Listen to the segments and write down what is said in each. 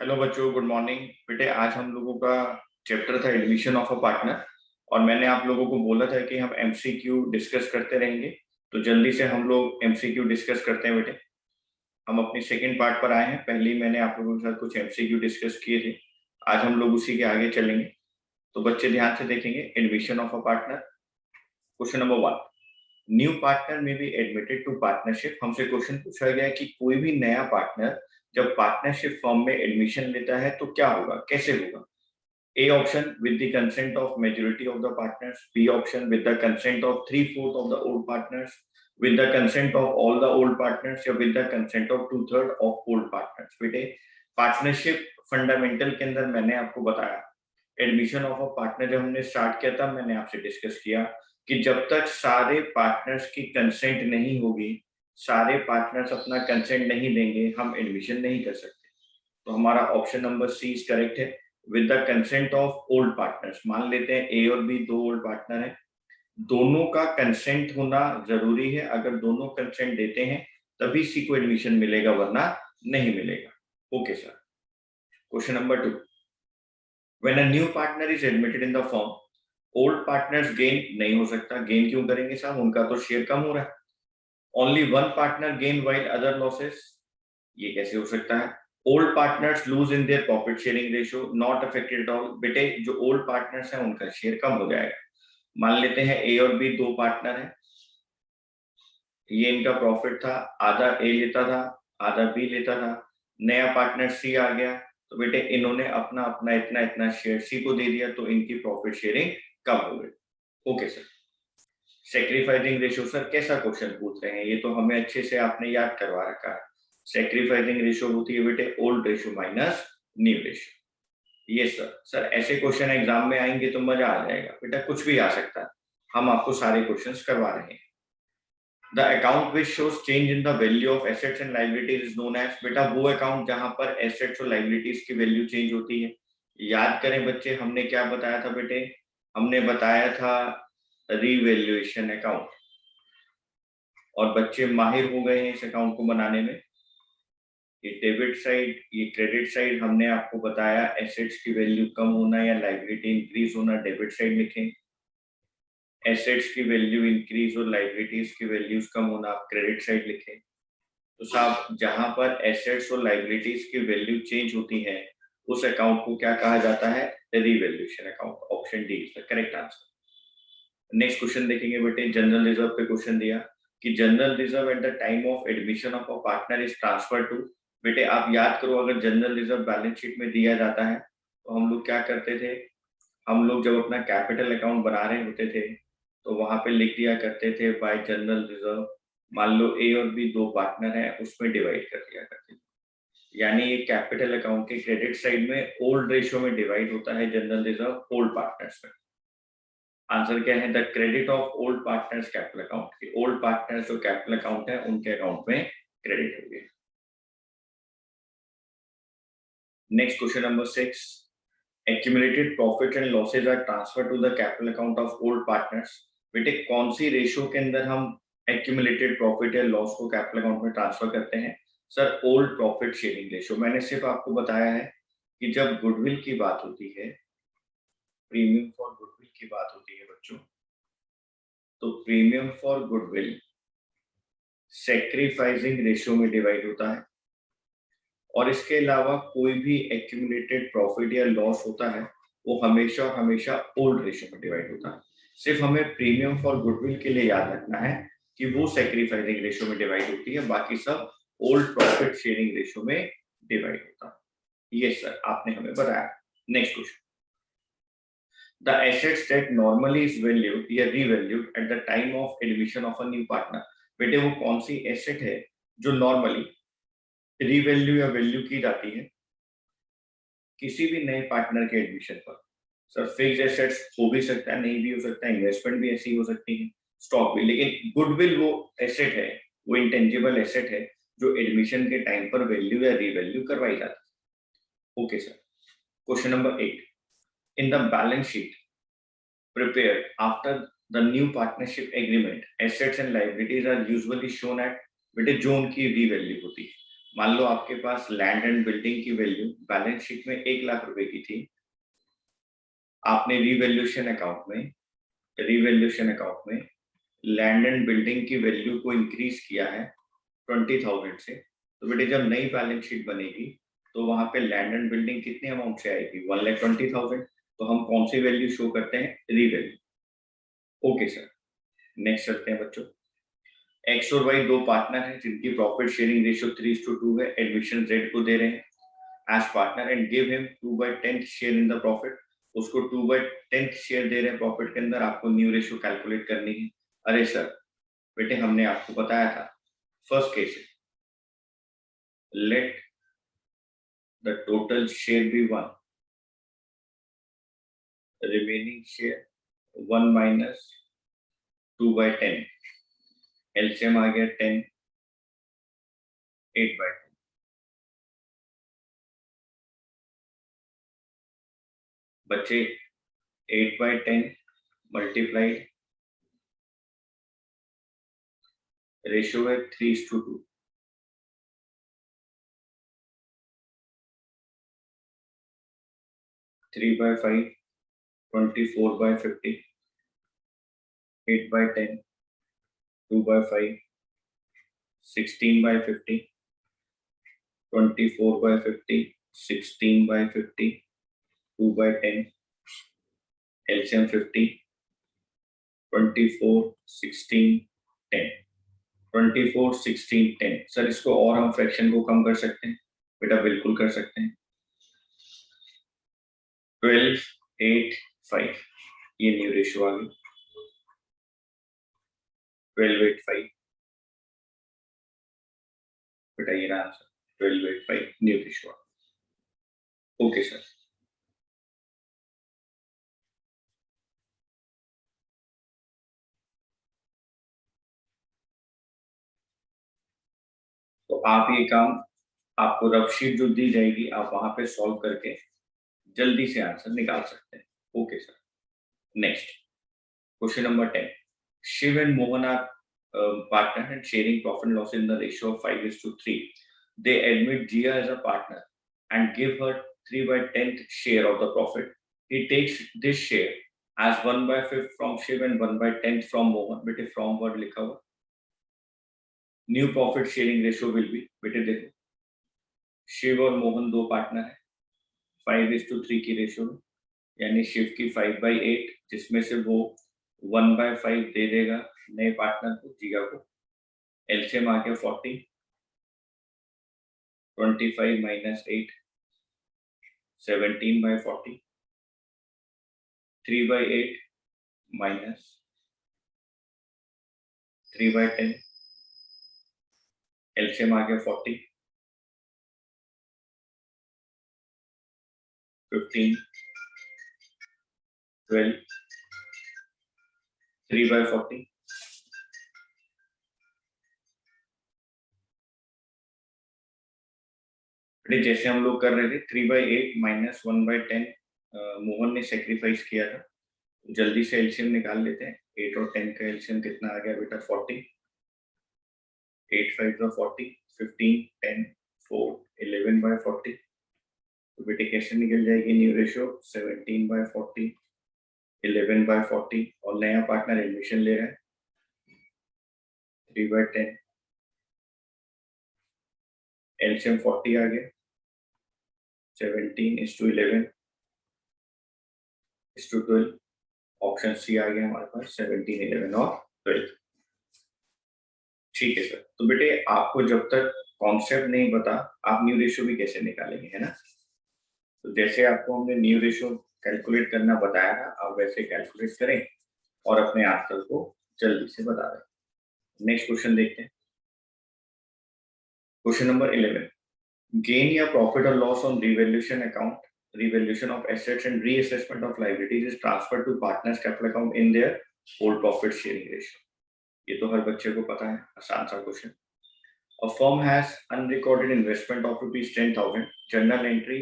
Hello बच्चों, good morning. बेटे आज हम लोगों का चैप्टर था एडमिशन ऑफ अ पार्टनर और मैंने आप लोगों को बोला था कि हम एमसीक्यू डिस्कस करते रहेंगे। तो जल्दी से हम लोग एमसीक्यू डिस्कस करते हैं बेटे। हम अपनी सेकंड पार्ट पर आए हैं। पहले ही मैंने आप लोगों के साथ कुछ एमसीक्यू डिस्कस किए थे। आज हम लोग उसी के आगे चलेंगे। तो बच्चे ध्यान से देखेंगे। Admission of a partner, question number 1। New partner में बी एडमिटेड टू पार्टनरशिप। हमसे क्वेश्चन पूछा गया है कि कोई भी नया पार्टनर जब पार्टनरशिप फर्म में एडमिशन लेता है तो क्या होगा, कैसे होगा। A option with the consent of majority of the partners, B option with the consent of 3/4 of the old partners, with the consent of all the old partners या with the consent of 2/3 of old partners। बेटे partnership fundamental के अंदर मैंने आपको बताया, admission of a partner जब हमने start किया था मैंने आपसे डिस्कस किया कि जब तक सारे पार्टनर्स की कंसेंट नहीं होगी, सारे पार्टनर्स अपना कंसेंट नहीं देंगे, हम एडमिशन नहीं कर सकते। तो हमारा option number C is correct है, with the consent of old partners. मान लेते हैं ए और बी दो ओल्ड पार्टनर हैं, दोनों का कंसेंट होना जरूरी है। अगर दोनों कंसेंट देते हैं तभी सी को एडमिशन मिलेगा, वरना नहीं मिलेगा। Okay sir. Question number 2। When a new partner is admitted in the firm, old partners gain नहीं हो सकता। गेन क्यों करेंगे साहब, उनका तो शेयर कम हो रहा है। Only one partner gain while other losses, ये कैसे हो सकता है। Old partners lose in their profit sharing ratio, not affected at all. बेटे जो ओल्ड पार्टनर्स हैं उनका शेयर कम हो जाएगा। मान लेते हैं ए और बी दो पार्टनर हैं, ये इनका प्रॉफिट था, आधा ए लेता था, आधा बी लेता था। नया पार्टनर सी आ गया तो बेटे इन्होंने अपना अपना इतना इतना शेयर सी को दे दिया, तो इनकी प्रॉफिट शेयरिंग कम हो गई। Okay sir. Sacrificing ratio, sir कैसा क्वेश्चन पूछ रहे हैं, ये तो हमें अच्छे से आपने याद करवा रखा है। सेक्रीफाइसिंग रेशियो होती है बेटे old ratio minus new ratio. ये सर ऐसे क्वेश्चन एग्जाम में आएंगे तो मजा आ जाएगा बेटा, कुछ भी आ सकता है। हम आपको सारे क्वेश्चंस करवा रहे हैं। The account which shows change in the value of assets and liabilities is known as. बेटा वो अकाउंट जहां पर एसेट्स और लाइबिलिटीज की वैल्यू चेंज होती है। याद करें बच्चे, हमने क्या बताया था बेटे, हमने बताया था रीवैल्यूएशन अकाउंट, और बच्चे माहिर हो गए हैं इस अकाउंट को बनाने में। ये डेबिट साइड, ये क्रेडिट साइड, हमने आपको बताया एसेट्स की वैल्यू कम होना या लाइबिलिटी इंक्रीज होना डेबिट साइड लिखें, एसेट्स की वैल्यू इंक्रीज और लाइबिलिटीज की वैल्यूज कम होना आप क्रेडिट साइड लिखें। तो साहब जहां पर एसेट्स और लाइबिलिटीज की वैल्यू चेंज होती है उस अकाउंट को क्या कहा जाता है, revaluation account. Option D is the correct answer. Next question देखेंगे बेटे, जनरल रिजर्व पे क्वेश्चन दिया कि general reserve at the time of admission of a partner is transfer to. बेटे आप याद करो, अगर जनरल रिजर्व बैलेंस शीट में दिया जाता है तो हम लोग क्या करते थे, हम लोग जब अपना कैपिटल अकाउंट बना रहे होते थे तो वहां पे लिख दिया करते थे बाय जनरल रिजर्व। मान लो ए और बी दो पार्टनर है, उसमें डिवाइड कर दिया करते थे। यानी ये कैपिटल अकाउंट के क्रेडिट साइड में ओल्ड रेशियो में डिवाइड होता है जनरल रिजर्व ओल्ड पार्टनर्स में। आंसर क्या है, the credit of old partners capital account की। ओल्ड पार्टनर्स जो कैपिटल अकाउंट है उनके अकाउंट में क्रेडिट हो गया। Next question number 6। Accumulated profit and losses are transfer to the capital account of old partners. बेटे कौन सी रेशियो के अंदर हम एक्यूमुलेटेड प्रॉफिट या लॉस को कैपिटल अकाउंट में ट्रांसफर करते हैं। Sir old profit sharing ratio. मैंने सिर्फ आपको बताया है कि जब गुडविल की बात होती है, प्रीमियम फॉर गुडविल की बात होती है बच्चों, तो premium for goodwill sacrificing ratio में डिवाइड होता है, और इसके अलावा कोई भी एक्यूमुलेटेड प्रॉफिट या लॉस होता है वो हमेशा हमेशा ओल्ड रेशियो में डिवाइड होता है। सिर्फ हमें प्रीमियम फॉर गुडविल के लिए याद रखना है कि वो सेक्रीफाइसिंग रेशियो में डिवाइड होती है, बाकी सब ओल्ड प्रॉफिट शेयरिंग रेशियो में डिवाइड होता है। ये सर आपने हमें बताया। Next question, the assets that normally is valued या revalued at the time of admission of a new partner. बेटे वो कौन सी एसेट है जो नॉर्मली रीवैल्यू या वैल्यू की जाती है किसी भी नए पार्टनर के एडमिशन पर। सर फिक्स्ड एसेट्स हो भी सकता है, नहीं भी हो सकता है, इन्वेस्टमेंट भी ऐसी हो सकती है, स्टॉक भी। लेकिन गुडविल वो एसेट है, वो इंटेंजिबल एसेट है जो एडमिशन के टाइम पर वैल्यू या रीवैल्यू करवाई जाती है। Okay sir. Question number 8। In the balance sheet prepared after the new partnership agreement, assets and liabilities are usually shown at, बेटे जो उनकी रीवैल्यू होती है। मान लो आपके पास लैंड एंड बिल्डिंग की वैल्यू बैलेंस शीट में 1 लाख रुपए की थी, आपने रिवैल्यूएशन अकाउंट में लैंड एंड बिल्डिंग की वैल्यू को इंक्रीज किया है 20,000 से। तो बेटे जब नई बैलेंस शीट बनेगी तो वहां पे लैंड एंड बिल्डिंग कितने अमाउंट से आएगी? 1,20,000। तो हम कौन सी वैल्यू शो करते हैं? रीवैल्यू। ओके सर, नेक्स्ट चलते हैं बच्चों। एक्स और वाई दो पार्टनर हैं जिनकी प्रॉफिट शेयरिंग रेशियो 3:2 है। एडमिशन जेड को दे रहे हैं as partner and give him 2/10 share in the profit. उसको 2/10 शेयर दे रहे हैं प्रॉफिट के अंदर। आपको न्यू रेशियो कैलकुलेट करनी है। अरे सर बेटे हमने आपको बताया था first case, let the total share be 1, remaining share 1 minus 2/10, LCM आ गया 10, 8/10। बच्चे 8/10 मल्टीप्लाइड रेशियो है 3:2, 3/5 24/50, 8/10 2/5 16/50, 24/50 16/50 2/10, LCM 50, 24 16 10, 24 16 10। सर इसको और हम फ्रैक्शन को कम कर सकते हैं? बेटा बिल्कुल कर सकते हैं। 12 8 5 ये न्यू रेशियो आ गई। 12 8 5 बेटा ये रहा answer. 12 8 5 new ratio. Okay sir. तो आप ये काम, आपको रफ शीट जो दी जाएगी आप वहां पे सॉल्व करके जल्दी से आंसर निकाल सकते हैं। Okay sir. Next question number 10। Shiv and Mohan are partner and sharing profit and loss in the ratio of 5:3. They admit Jia as a partner and give her 3/10 share of the profit. He takes this share as 1/5 from Shiv and 1/10 from Mohan. बेटे from word लिखा हुआ। New profit sharing ratio will B, बेटे देखो शिव और मोहन दो partner है 5:3 की ratio में, यानी शिव की 5/8 जिसमें से वो 1/5 दे देगा नए पार्टनर को जिया को। एलसीएम आ गया 40, 25 माइनस 8 17/40, 3/8 माइनस 3/10, एलसीएम आ गया 40, 15 12, 3/40। जैसे हम लोग कर रहे थे 3/8 माइनस 1/10 मोहन ने सेक्रीफाइस किया था। जल्दी से एलसीएम निकाल लेते हैं। 8 और 10 का एलसीएम कितना आ गया बेटा? 40, 8 5 का 40, 15 10 4 11/40। तो बेटे कैसे निकल जाएगी न्यू रेशियो? 17/40 11/40 और नया पार्टनर एडमिशन ले रहा है 3/10, एलसीएम 40 आ गया 17:11:12। ऑप्शन सी आ गया हमारे पास 17 11 और 12। ठीक है सर। तो बेटे आपको जब तक कॉन्सेप्ट नहीं पता आप न्यू रेशियो भी कैसे निकालेंगे, है ना? तो जैसे आपको हमने न्यू रेशियो कैलकुलेट करना बताया था आप वैसे कैलकुलेट करें और अपने आंसर को जल्दी से बता दें। नेक्स्ट क्वेश्चन देखते हैं। Question number 11। गेन या प्रॉफिट और loss on revaluation account, revaluation of assets and reassessment of liabilities is transferred to partners capital account in their whole profit sharing ratio. ये तो हर बच्चे को पता है, आसान सा question. A firm has unrecorded investment of rupees 10,000. Journal entry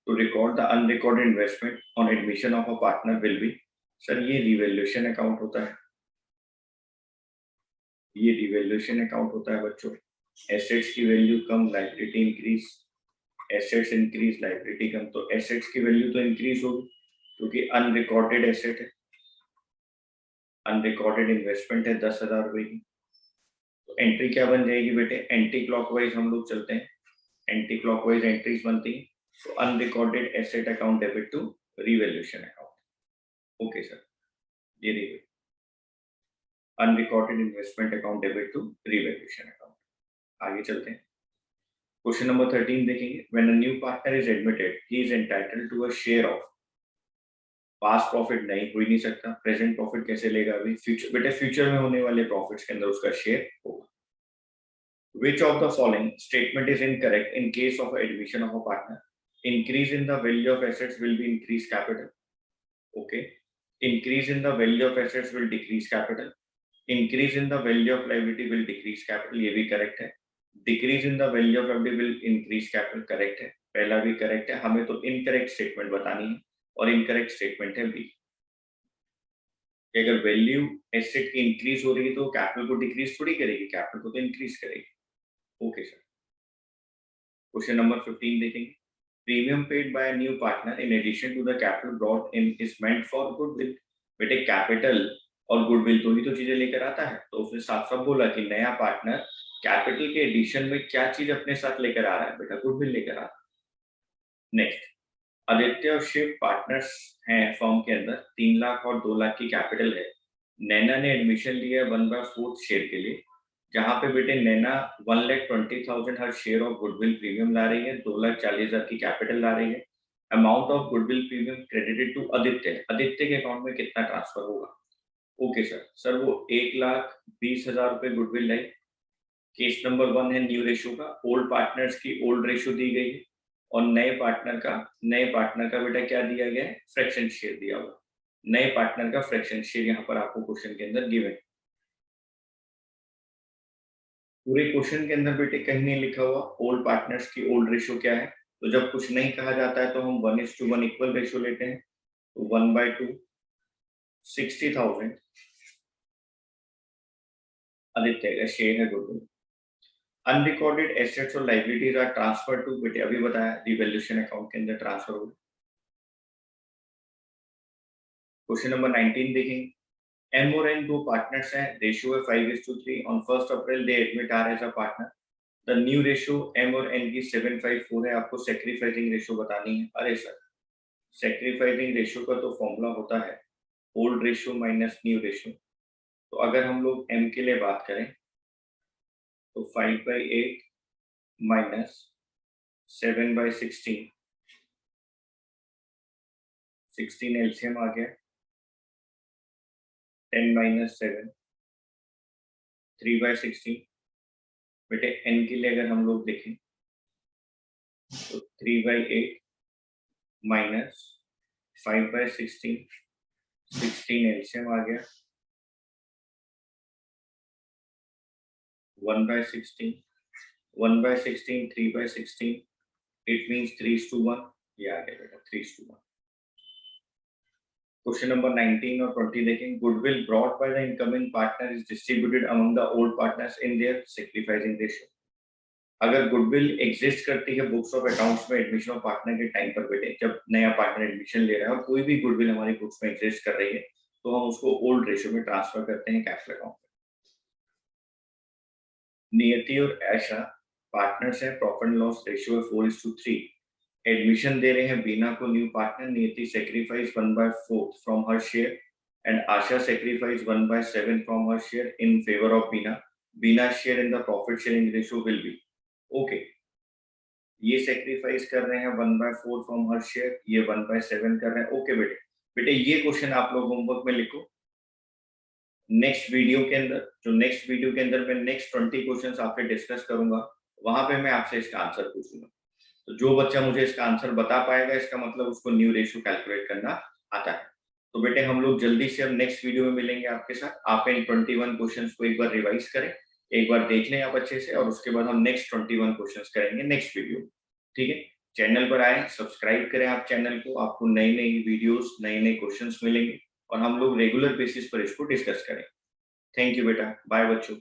to record the unrecorded investment on admission of a partner will be, sir ये revaluation account होता है, ये रिवैल्यूएशन अकाउंट होता है बच्चों। एसेट्स की वैल्यू कम, liability increase, assets increase, liability कम, तो एसेट्स की वैल्यू तो इंक्रीज होगी क्योंकि अनरिकॉर्डेड एसेट है, अनरिकॉर्डेड इन्वेस्टमेंट है 10,000 रुपए की। तो एंट्री क्या बन जाएगी बेटे, एंटी क्लॉकवाइज हम लोग चलते हैं, एंटी क्लॉकवाइज एंट्रीज बनती है। तो unrecorded asset account debit to revaluation account. Okay sir, ये देखिए unrecorded investment account debit to revaluation account. आगे चलते हैं, क्वेश्चन नंबर 13 देखेंगे। When a new partner is admitted he is entitled to a share of, past profit नहीं हो ही नहीं सकता, प्रेजेंट प्रॉफिट कैसे लेगा अभी, फ्यूचर बेटे फ्यूचर में होने वाले प्रॉफिट्स के अंदर उसका शेयर होगा। Which of the following statement is incorrect in case of admission of a partner? Increase in the value of assets will be increased capital. Okay. Increase in the value of assets will decrease capital. Increase in the value of liability will decrease capital. ये भी correct है. Decrease in the value of liability will increase capital. Correct है. पहला भी correct है. हमें तो incorrect statement बतानी है और incorrect statement है B. कि अगर वैल्यू एसेट की इंक्रीज हो रही है तो कैपिटल को डिक्रीज थोड़ी करेगी, कैपिटल को तो इंक्रीज करेगी। ओके सर, क्वेश्चन नंबर 15 देखेंगे। Premium paid by new partner in addition to the capital brought in is meant for goodwill. बेटे कैपिटल और गुडविल दोनों तो चीजें लेकर आता है, तो उसने साफ साफ बोला कि नया पार्टनर कैपिटल के एडिशन में क्या चीज अपने साथ लेकर आ रहा है, बेटा गुडविल लेकर आ रहा है। नेक्स्ट, आदित्य और शिव पार्टनर्स हैं फर्म के अंदर, 3 लाख और 2 लाख की कैपिटल है। नैना ने एडमिशन लिया 1/4 शेयर के लिए, जहां पे बेटे Naina 1,20,000 her share of goodwill premium ला रही है, 2,40,000 की कैपिटल ला रही है। Amount of goodwill premium credited to Aditya, Aditya के अकाउंट में कितना ट्रांसफर होगा। ओके सर, वो 1,20,000 रुपए गुडविल लाई। केस नंबर 1 है न्यू रेशियो का, ओल्ड पार्टनर्स की ओल्ड रेशियो दी गई है और नए पार्टनर का बेटा क्या दिया गया है, फ्रैक्शन शेयर दिया हुआ। नए पार्टनर का फ्रैक्शन शेयर यहाँ पर आपको क्वेश्चन के अंदर गिवन। पूरे क्वेश्चन के अंदर बेटे कहीं नहीं लिखा हुआ ओल्ड पार्टनर्स की ओल्ड रेशियो क्या है, तो जब कुछ नहीं कहा जाता है तो हम 1:1 इक्वल रेशियो लेते हैं। तो 1/2 60,000 आदित्य का शेयर है गुडविल। अनरिकॉर्डेड एसेट्स और लायबिलिटीज आर ट्रांसफर टू, बेटे अभी बताया रिवैल्यूएशन अकाउंट के अंदर ट्रांसफर होगा। क्वेश्चन नंबर 19 देखेंगे। एम और एन दो पार्टनर्स हैं, रेशियो है 5:3। On 1 April they admit R as a partner. The new ratio M और एन की 7:5:4 है। आपको सैक्रिफाइसिंग रेशियो बतानी है। अरे सर, सैक्रिफाइसिंग रेशियो का तो फॉर्मूला होता है old ratio minus new ratio. तो अगर हम लोग एम के लिए बात करें तो 5/8 माइनस 7/16, 16 एलसीएम आ गया, 10 माइनस 7, 3/16। बेटे एन के लिए अगर हम लोग देखें तो 3/8 माइनस 5/16, 16 एलसीएम आ गया, 1/16, 1/16, 3/16, इट मीन्स 3:1। ये आ गया बेटा 3:1। क्वेश्चन नंबर 19 और 20 देखें। Goodwill brought by the incoming partner is distributed among the old partners in their sacrificing ratio. अगर गुडविल एग्जिस्ट करती है बुक्स ऑफ अकाउंट्स में एडमिशन ऑफ पार्टनर के टाइम पर बेटे, जब नया पार्टनर एडमिशन ले रहा है और कोई भी गुडविल हमारी बुक्स में एग्जिस्ट कर रही है, तो हम उसको ओल्ड रेशियो में ट्रांसफर करते हैं कैपिटल अकाउंट में। नियति और ऐशा पार्टनर्स है, प्रॉफिट एंड लॉस रेशियो है 4:3। एडमिशन दे रहे हैं बीना को new partner. Niyati sacrifice 1/4 from her share and Asha sacrifice 1/7 from her share in favour of Beena. Beena share in the profit sharing ratio will be. Okay, ये sacrifice कर रहे हैं 1/4 फ्रॉम हर शेयर, ये 1/7 कर रहे हैं। ओके बेटे, बेटे ये क्वेश्चन आप लोग होमवर्क में लिखो। नेक्स्ट वीडियो के अंदर मैं नेक्स्ट 20 क्वेश्चंस आपसे डिस्कस करूंगा, वहां पे मैं आपसे इसका आंसर पूछूंगा। तो जो बच्चा मुझे इसका आंसर बता पाएगा, इसका मतलब उसको न्यू रेशियो कैलकुलेट करना आता है। तो बेटे हम लोग जल्दी से अब नेक्स्ट वीडियो में मिलेंगे आपके साथ। आप इन 21 क्वेश्चंस को एक बार रिवाइज करें, एक बार देख लें आप अच्छे से, और उसके बाद हम नेक्स्ट 21 क्वेश्चंस करेंगे नेक्स्ट वीडियो। ठीक है, चैनल पर आए, सब्सक्राइब करें आप चैनल को, आपको नई नई वीडियोस, नए नए क्वेश्चंस मिलेंगे और हम लोग रेगुलर बेसिस पर इसको डिस्कस करें। थैंक यू बेटा, बाय बच्चों।